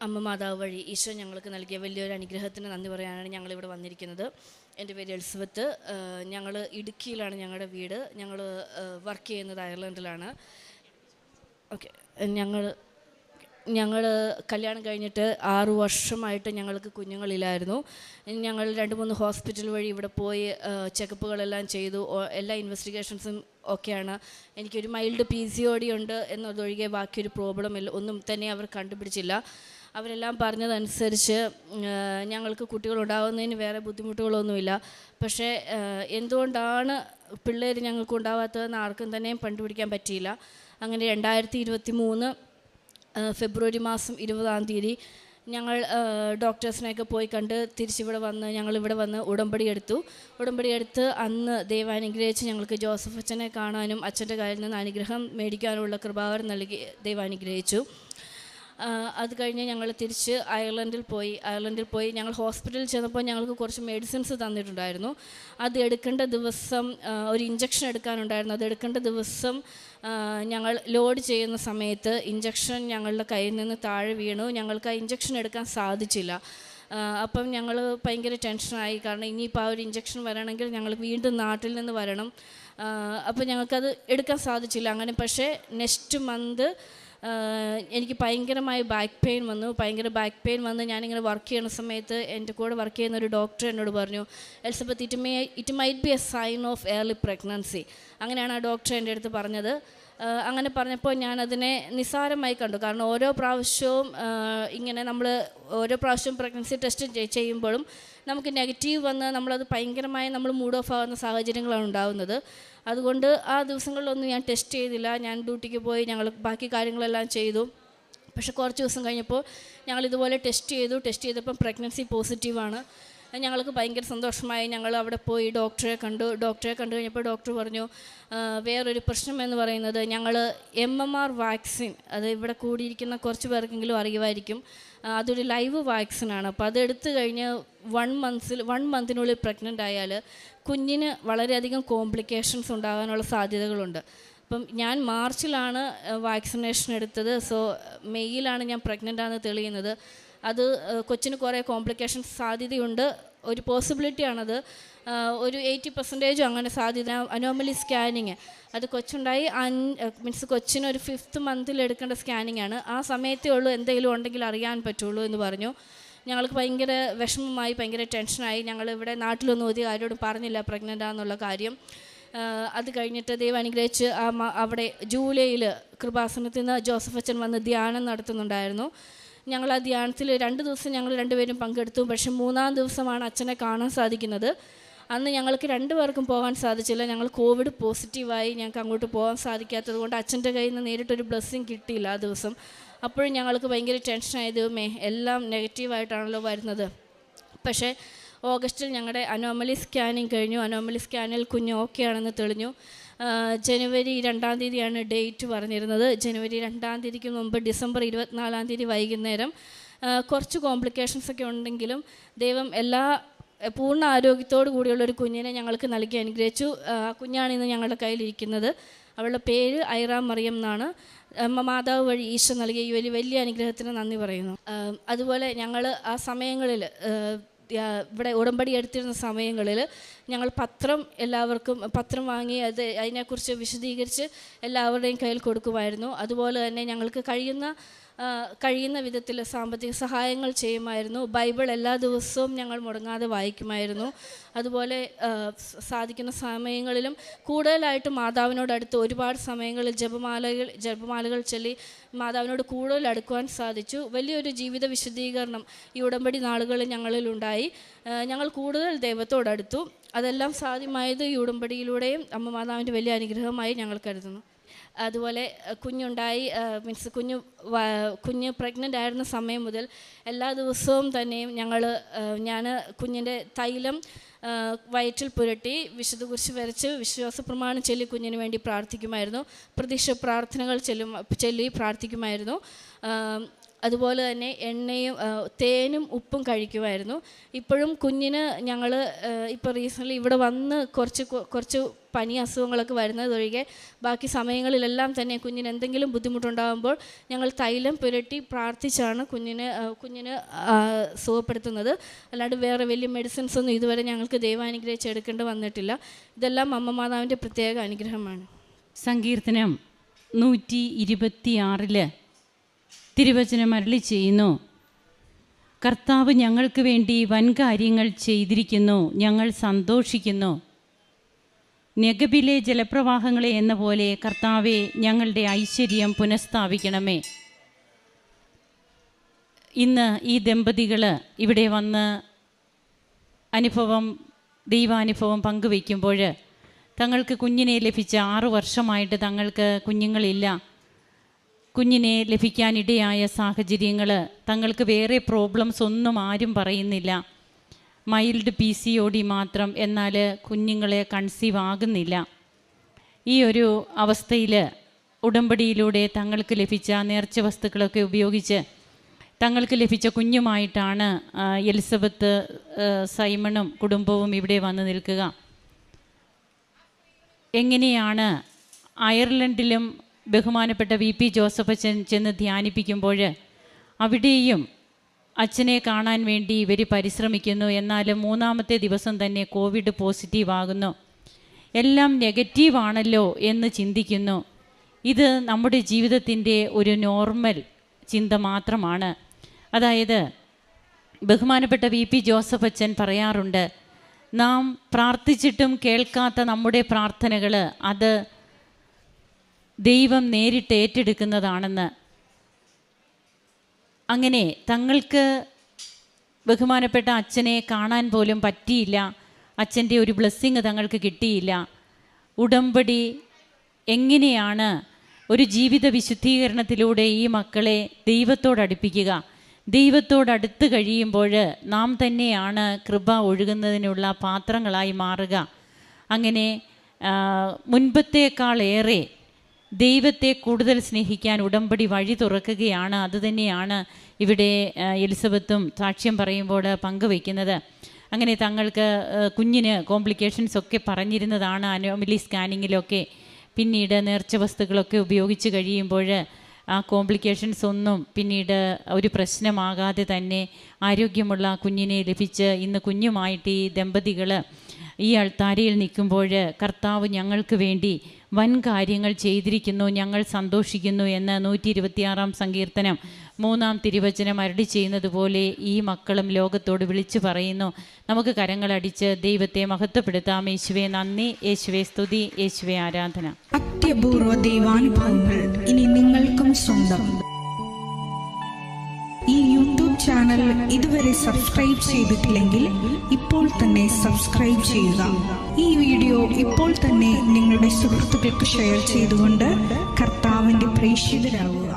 അമ്മ മാതാവ് വഴി ഈശോ ഞങ്ങൾക്ക് നൽകിയ വലിയൊരു അനുഗ്രഹത്തിന് നന്ദി പറയാനാണ് ഞങ്ങളിവിടെ വന്നിരിക്കുന്നത്. എൻ്റെ പേര് എലിസബത്ത്. ഞങ്ങൾ ഇടുക്കിയിലാണ് ഞങ്ങളുടെ വീട്. ഞങ്ങൾ വർക്ക് ചെയ്യുന്നത് അയർലൻഡിലാണ്. ഓക്കെ, ഞങ്ങൾ കല്യാണം കഴിഞ്ഞിട്ട് 6 വർഷമായിട്ട് ഞങ്ങൾക്ക് കുഞ്ഞുങ്ങളില്ലായിരുന്നു. ഞങ്ങൾ 2-3 ഹോസ്പിറ്റൽ വഴി ഇവിടെ പോയി ചെക്കപ്പുകളെല്ലാം ചെയ്തു. എല്ലാ ഇൻവെസ്റ്റിഗേഷൻസും ഓക്കെയാണ്. എനിക്കൊരു മൈൽഡ് PCOD ഉണ്ട് എന്നതൊഴികെ ബാക്കിയൊരു പ്രോബ്ലം ഒന്നും തന്നെ അവർ കണ്ടുപിടിച്ചില്ല. അവരെല്ലാം പറഞ്ഞതനുസരിച്ച് ഞങ്ങൾക്ക് കുട്ടികളുണ്ടാകുന്നതിന് വേറെ ബുദ്ധിമുട്ടുകളൊന്നുമില്ല. പക്ഷേ എന്തുകൊണ്ടാണ് പിള്ളേർ ഞങ്ങൾക്ക് ഉണ്ടാവാത്തതെന്ന് ആർക്കും തന്നെയും കണ്ടുപിടിക്കാൻ പറ്റിയില്ല. അങ്ങനെ 2023 ഫെബ്രുവരി മാസം 20-ാം തീയതി ഞങ്ങൾ ഡോക്ടേഴ്സിനെയൊക്കെ പോയി കണ്ട് തിരിച്ചിവിടെ വന്ന് ഞങ്ങളിവിടെ വന്ന് ഉടമ്പടി എടുത്ത് അന്ന് ദൈവം അനുഗ്രഹിച്ച് ഞങ്ങൾക്ക് ജോസഫ് അച്ഛനെ കാണാനും അച്ഛൻ്റെ കയ്യിൽ നിന്ന് അനുഗ്രഹം മേടിക്കാനുള്ള കൃപാവരം നൽകി ദൈവം അനുഗ്രഹിച്ചു. അത് കഴിഞ്ഞ് ഞങ്ങൾ തിരിച്ച് അയർലൻഡിൽ പോയി ഞങ്ങൾ ഹോസ്പിറ്റലിൽ ചെന്നപ്പോൾ ഞങ്ങൾക്ക് കുറച്ച് മെഡിസിൻസ് തന്നിട്ടുണ്ടായിരുന്നു. അത് എടുക്കേണ്ട ദിവസം ഒരു ഇഞ്ചക്ഷൻ എടുക്കാനുണ്ടായിരുന്നു. അത് എടുക്കേണ്ട ദിവസം ഞങ്ങൾ ലോഡ് ചെയ്യുന്ന സമയത്ത് ഇഞ്ചക്ഷൻ ഞങ്ങളുടെ കയ്യിൽ നിന്ന് താഴെ വീണു. ഞങ്ങൾക്ക് ആ ഇഞ്ചക്ഷൻ എടുക്കാൻ സാധിച്ചില്ല. അപ്പം ഞങ്ങൾ ഭയങ്കര ടെൻഷനായി. കാരണം ഇനിയിപ്പോൾ ആ ഒരു ഇഞ്ചക്ഷൻ വരണമെങ്കിൽ ഞങ്ങൾ വീണ്ടും നാട്ടിൽ നിന്ന് വരണം. അപ്പോൾ ഞങ്ങൾക്കത് എടുക്കാൻ സാധിച്ചില്ല. അങ്ങനെ പക്ഷേ നെക്സ്റ്റ് മന്ത് എനിക്ക് ഭയങ്കരമായി ബാക്ക് പെയിൻ വന്ന് ഞാനിങ്ങനെ വർക്ക് ചെയ്യുന്ന സമയത്ത് എൻ്റെ കൂടെ വർക്ക് ചെയ്യുന്ന ഒരു ഡോക്ടർ എന്നോട് പറഞ്ഞു, Elizabeth, it might be a sign of early pregnancy. അങ്ങനെയാണ് ആ ഡോക്ടർ എൻ്റെ അടുത്ത് പറഞ്ഞത്. അങ്ങനെ പറഞ്ഞപ്പോൾ ഞാനതിനെ നിസ്സാരമായി കണ്ടു. കാരണം ഓരോ പ്രാവശ്യവും പ്രഗ്നൻസി ടെസ്റ്റ് ചെയ്യുമ്പോഴും നമുക്ക് നെഗറ്റീവ് വന്ന് നമ്മളത് ഭയങ്കരമായി മൂഡ് ഓഫ് ആകുന്ന സാഹചര്യങ്ങളാണ് ഉണ്ടാകുന്നത്. അതുകൊണ്ട് ആ ദിവസങ്ങളിലൊന്നും ഞാൻ ടെസ്റ്റ് ചെയ്തില്ല. ഞാൻ ഡ്യൂട്ടിക്ക് പോയി ഞങ്ങൾ ബാക്കി കാര്യങ്ങളെല്ലാം ചെയ്തു. പക്ഷെ കുറച്ച് ദിവസം കഴിഞ്ഞപ്പോൾ ഞങ്ങളിതുപോലെ ടെസ്റ്റ് ചെയ്തപ്പം പ്രഗ്നൻസി പോസിറ്റീവാണ്. ഞങ്ങൾക്ക് ഭയങ്കര സന്തോഷമായി. ഞങ്ങൾ അവിടെ പോയി ഡോക്ടറെ കണ്ടു കഴിഞ്ഞപ്പോൾ ഡോക്ടർ പറഞ്ഞു, വേറൊരു പ്രശ്നം എന്ന് പറയുന്നത് ഞങ്ങൾ MMR വാക്സിൻ, അത് ഇവിടെ കൂടിയിരിക്കുന്ന കുറച്ച് പേർക്കെങ്കിലും അറിയുമായിരിക്കും, അതൊരു ലൈവ് വാക്സിനാണ്. അപ്പോൾ അതെടുത്ത് കഴിഞ്ഞ് 1 മന്തിനുള്ളിൽ പ്രഗ്നൻ്റ് ആയാൽ കുഞ്ഞിന് വളരെയധികം കോംപ്ലിക്കേഷൻസ് ഉണ്ടാകാനുള്ള സാധ്യതകളുണ്ട്. അപ്പം ഞാൻ മാർച്ചിലാണ് വാക്സിനേഷൻ എടുത്തത്. സോ മെയ്യിലാണ് ഞാൻ പ്രഗ്നൻ്റ് ആണെന്ന് തെളിയുന്നത്. അത് കൊച്ചിന് കുറേ കോംപ്ലിക്കേഷൻസ് സാധ്യതയുണ്ട്. ഒരു പോസിബിലിറ്റിയാണത്. ഒരു 80% അങ്ങനെ സാധ്യത. അനോമലി സ്കാനിങ്, അത് കൊച്ചുണ്ടായി കൊച്ചിന് ഒരു 5th മന്തിൽ എടുക്കേണ്ട സ്കാനിങ് ആണ്. ആ സമയത്തേ ഉള്ളൂ എന്തെങ്കിലും ഉണ്ടെങ്കിൽ അറിയാൻ പറ്റുള്ളൂ എന്ന് പറഞ്ഞു. ഞങ്ങൾക്ക് ഭയങ്കര വിഷമമായി, ഭയങ്കര ടെൻഷനായി. ഞങ്ങളിവിടെ നാട്ടിലൊന്നും ഒത്തിരി ആരോടും പറഞ്ഞില്ല പ്രഗ്നൻ്റ് ആണെന്നുള്ള കാര്യം. അത് കഴിഞ്ഞിട്ട് ദൈവം അനുഗ്രഹിച്ച് അവിടെ ജൂലൈയിൽ കൃപാസനത്തിൽ നിന്ന് ജോസഫ് അച്ഛൻ വന്ന് ധ്യാനം നടത്തുന്നുണ്ടായിരുന്നു. ഞങ്ങൾ ആ ധ്യാനത്തിൽ 2 ദിവസം ഞങ്ങൾ 2 പേരും പങ്കെടുത്തു. പക്ഷേ 3-ാം ദിവസമാണ് അച്ഛനെ കാണാൻ സാധിക്കുന്നത്. അന്ന് ഞങ്ങൾക്ക് 2 പേർക്കും പോകാൻ സാധിച്ചില്ല. ഞങ്ങൾ കോവിഡ് പോസിറ്റീവായി. ഞങ്ങൾക്ക് അങ്ങോട്ട് പോകാൻ സാധിക്കാത്തത് കൊണ്ട് അച്ഛൻ്റെ കയ്യിൽ നിന്ന് നേരിട്ടൊരു ബ്ലെസ്സിങ് കിട്ടിയില്ല ആ ദിവസം. അപ്പോഴും ഞങ്ങൾക്ക് ഭയങ്കര ടെൻഷനായത്, എല്ലാം നെഗറ്റീവായിട്ടാണല്ലോ വരുന്നത്. പക്ഷേ ഓഗസ്റ്റിൽ ഞങ്ങളുടെ അനോമലി സ്കാനിങ് കഴിഞ്ഞു. അനോമലി സ്കാനിൽ കുഞ്ഞ് ഓക്കെ ആണെന്ന് തെളിഞ്ഞു. ജനുവരി 2-ാം തീയതിയാണ് ഡേറ്റ് പറഞ്ഞിരുന്നത്. ജനുവരി 2-ാം തീയതിക്ക് മുമ്പ് ഡിസംബർ 24-ാം തീയതി വൈകുന്നേരം കുറച്ച് കോംപ്ലിക്കേഷൻസൊക്കെ ഉണ്ടെങ്കിലും ദൈവം പൂർണ്ണ ആരോഗ്യത്തോടു കൂടിയുള്ളൊരു കുഞ്ഞിനെ ഞങ്ങൾക്ക് നൽകി അനുഗ്രഹിച്ചു. കുഞ്ഞാണിന്ന് ഞങ്ങളുടെ കയ്യിലിരിക്കുന്നത്. അവളുടെ പേര് ഐറ മറിയം എന്നാണ്. മാതാവ് വഴി ഈശോ നൽകിയ ഈ വലിയ അനുഗ്രഹത്തിന് നന്ദി പറയുന്നു. അതുപോലെ ഞങ്ങൾ ആ സമയങ്ങളിൽ ഇവിടെ ഉടമ്പടി എടുത്തിരുന്ന സമയങ്ങളിൽ ഞങ്ങൾ പത്രം വാങ്ങി അതിനെക്കുറിച്ച് വിശദീകരിച്ച് എല്ലാവരുടെയും കയ്യിൽ കൊടുക്കുമായിരുന്നു. അതുപോലെ തന്നെ ഞങ്ങൾക്ക് കഴിയുന്ന വിധത്തിൽ സാമ്പത്തിക സഹായങ്ങൾ ചെയ്യുമായിരുന്നു. ബൈബിൾ എല്ലാ ദിവസവും ഞങ്ങൾ മുടങ്ങാതെ വായിക്കുമായിരുന്നു. അതുപോലെ സാധിക്കുന്ന സമയങ്ങളിലും കൂടുതലായിട്ട് മാതാവിനോടടുത്ത് ഒരുപാട് സമയങ്ങളിൽ ജപമാലകൾ ചൊല്ലി മാതാവിനോട് കൂടുതൽ അടുക്കുവാൻ സാധിച്ചു. വലിയൊരു ജീവിത വിശദീകരണം ഈ ഉടമ്പടി നാളുകളിൽ ഞങ്ങളിലുണ്ടായി. ഞങ്ങൾ കൂടുതൽ ദൈവത്തോടടുത്തു. അതെല്ലാം സാധ്യമായത് ഈ ഉടമ്പടിയിലൂടെയും അമ്മ മാതാവിൻ്റെ വലിയ അനുഗ്രഹമായി ഞങ്ങൾ കരുതുന്നു. അതുപോലെ കുഞ്ഞുണ്ടായി കുഞ്ഞ് പ്രഗ്നൻ്റ് ആയിരുന്ന സമയം മുതൽ എല്ലാ ദിവസവും തന്നെയും ഞാൻ കുഞ്ഞിൻ്റെ തൈലം വയറ്റിൽ പുരട്ടി വിശുദ്ധ കുരിശ് വരച്ച് വിശ്വാസ പ്രമാണം ചൊല്ലി കുഞ്ഞിന് വേണ്ടി പ്രാർത്ഥിക്കുമായിരുന്നു. പ്രതീക്ഷ പ്രാർത്ഥനകൾ ചൊല്ലി പ്രാർത്ഥിക്കുമായിരുന്നു. അതുപോലെ തന്നെ എണ്ണയും തേനും ഉപ്പും കഴിക്കുമായിരുന്നു. ഇപ്പോഴും കുഞ്ഞിന് ഞങ്ങൾ ഇപ്പോൾ റീസെൻ്റ്ലി ഇവിടെ വന്ന് കുറച്ച് പനി അസുഖങ്ങളൊക്കെ വരുന്നതൊഴികെ ബാക്കി സമയങ്ങളിലെല്ലാം തന്നെ കുഞ്ഞിന് എന്തെങ്കിലും ബുദ്ധിമുട്ടുണ്ടാകുമ്പോൾ ഞങ്ങൾ തൈലം പുരട്ടി പ്രാർത്ഥിച്ചാണ് കുഞ്ഞിന് സുഖപ്പെടുത്തുന്നത്. അല്ലാണ്ട് വേറെ വലിയ മെഡിസിൻസ് ഒന്നും ഇതുവരെ ഞങ്ങൾക്ക് ദൈവാനുഗ്രഹിച്ചെടുക്കേണ്ടി വന്നിട്ടില്ല. ഇതെല്ലാം അമ്മ മാതാവിൻ്റെ പ്രത്യേക അനുഗ്രഹമാണ്. സങ്കീർത്തനം 126 തിരുവചനം അരുളി ചെയ്യുന്നു, കർത്താവ് ഞങ്ങൾക്ക് വേണ്ടി വൻ കാര്യങ്ങൾ ചെയ്തിരിക്കുന്നു, ഞങ്ങൾ സന്തോഷിക്കുന്നു. നെഗബിലെ ജലപ്രവാഹങ്ങളെ എന്ന പോലെ കർത്താവെ ഞങ്ങളുടെ ഐശ്വര്യം പുനഃസ്ഥാപിക്കണമേ. ഇന്ന് ഈ ദമ്പതികൾ ഇവിടെ വന്ന് ദൈവാനുഭവം പങ്കുവയ്ക്കുമ്പോൾ തങ്ങൾക്ക് കുഞ്ഞിനെ ലഭിച്ച 6 വർഷമായിട്ട് തങ്ങൾക്ക് കുഞ്ഞുങ്ങളില്ല. കുഞ്ഞിനെ ലഭിക്കാനിടയായ സാഹചര്യങ്ങൾ, തങ്ങൾക്ക് വേറെ പ്രോബ്ലംസ് ഒന്നും ആരും പറയുന്നില്ല, മൈൽഡ് PCOD മാത്രം, എന്നാൽ കുഞ്ഞുങ്ങളെ കൺസീവ് ആകുന്നില്ല. ഈ ഒരു അവസ്ഥയിൽ ഉടമ്പടിയിലൂടെ തങ്ങൾക്ക് ലഭിച്ച നേർച്ച വസ്തുക്കളൊക്കെ ഉപയോഗിച്ച് തങ്ങൾക്ക് ലഭിച്ച കുഞ്ഞുമായിട്ടാണ് എലിസബത്ത് സൈമണും കുടുംബവും ഇവിടെ വന്ന് നിൽക്കുക. എങ്ങനെയാണ് അയർലൻഡിലും ബഹുമാനപ്പെട്ട VP ജോസഫ് അച്ഛൻ ചെന്ന് ധ്യാനിപ്പിക്കുമ്പോൾ അവിടെയും അച്ഛനെ കാണാൻ വേണ്ടി ഇവർ പരിശ്രമിക്കുന്നു. എന്നാലും 3-ാമത്തെ ദിവസം തന്നെ കോവിഡ് പോസിറ്റീവ് ആകുന്നു. എല്ലാം നെഗറ്റീവാണല്ലോ എന്ന് ചിന്തിക്കുന്നു. ഇത് നമ്മുടെ ജീവിതത്തിൻ്റെ ഒരു നോർമൽ ചിന്ത മാത്രമാണ്. അതായത് ബഹുമാനപ്പെട്ട VP ജോസഫ് അച്ഛൻ പറയാറുണ്ട്, നാം പ്രാർത്ഥിച്ചിട്ടും കേൾക്കാത്ത നമ്മുടെ പ്രാർത്ഥനകൾ അത് ദൈവം നേരിട്ട് ഏറ്റെടുക്കുന്നതാണെന്ന്. അങ്ങനെ തങ്ങൾക്ക് ബഹുമാനപ്പെട്ട അച്ഛനെ കാണാൻ പോലും പറ്റിയില്ല, അച്ഛൻ്റെ ഒരു ബ്ലെസ്സിങ് തങ്ങൾക്ക് കിട്ടിയില്ല. ഉടമ്പടി എങ്ങനെയാണ് ഒരു ജീവിത വിശുദ്ധീകരണത്തിലൂടെ ഈ മക്കളെ ദൈവത്തോടടുപ്പിക്കുക? ദൈവത്തോടടുത്ത് കഴിയുമ്പോൾ നാം തന്നെയാണ് കൃപ ഒഴുകുന്നതിനുള്ള പാത്രങ്ങളായി മാറുക. അങ്ങനെ മുൻപത്തേക്കാളേറെ ദൈവത്തെ കൂടുതൽ സ്നേഹിക്കാൻ ഉടമ്പടി വഴി തുറക്കുകയാണ്. അതുതന്നെയാണ് ഇവിടെ എലിസബത്തും സാക്ഷ്യം പറയുമ്പോൾ പങ്കുവയ്ക്കുന്നത്. അങ്ങനെ തങ്ങൾക്ക് കുഞ്ഞിന് കോംപ്ലിക്കേഷൻസ് ഒക്കെ പറഞ്ഞിരുന്നതാണ് അനോമലി സ്കാനിങ്ങിലൊക്കെ. പിന്നീട് നേർച്ച വസ്തുക്കളൊക്കെ ഉപയോഗിച്ച് കഴിയുമ്പോൾ ആ കോംപ്ലിക്കേഷൻസ് ഒന്നും പിന്നീട് ഒരു പ്രശ്നമാകാതെ തന്നെ ആരോഗ്യമുള്ള കുഞ്ഞിനെ ലഭിച്ച് ഇന്ന് കുഞ്ഞുമായിട്ട് ഈ ദമ്പതികൾ ഈ അൾത്താരയിൽ നിൽക്കുമ്പോൾ കർത്താവ് ഞങ്ങൾക്ക് വേണ്ടി വൻ കാര്യങ്ങൾ ചെയ്തിരിക്കുന്നു, ഞങ്ങൾ സന്തോഷിക്കുന്നു എന്ന് 126-ാം സങ്കീർത്തനം 3-ാം തിരുവചനം അരുളി ചെയ്യുന്നത് പോലെ ഈ മക്കളും ലോകത്തോട് വിളിച്ചു പറയുന്നു. നമുക്ക് കരങ്ങളടിച്ച് ദൈവത്തെ മഹത്വപ്പെടുത്താം. യേശുവേ നന്ദി, യേശുവേ സ്തുതി, യേശുവേ ആരാധന. അത്യപൂർവ ദൈവാനുഭവങ്ങൾ ഇനി നിങ്ങൾക്കും സ്വന്തം. ഈ യൂട്യൂബ് ചാനൽ ഇതുവരെ സബ്സ്ക്രൈബ് ചെയ്തിട്ടില്ലെങ്കിൽ ഇപ്പോൾ തന്നെ സബ്സ്ക്രൈബ് ചെയ്യുക. ഈ വീഡിയോ ഇപ്പോൾ തന്നെ നിങ്ങളുടെ സുഹൃത്തുക്കൾക്ക് ഷെയർ ചെയ്തുകൊണ്ട് കർത്താവിന്റെ പ്രേക്ഷിതരാകുക.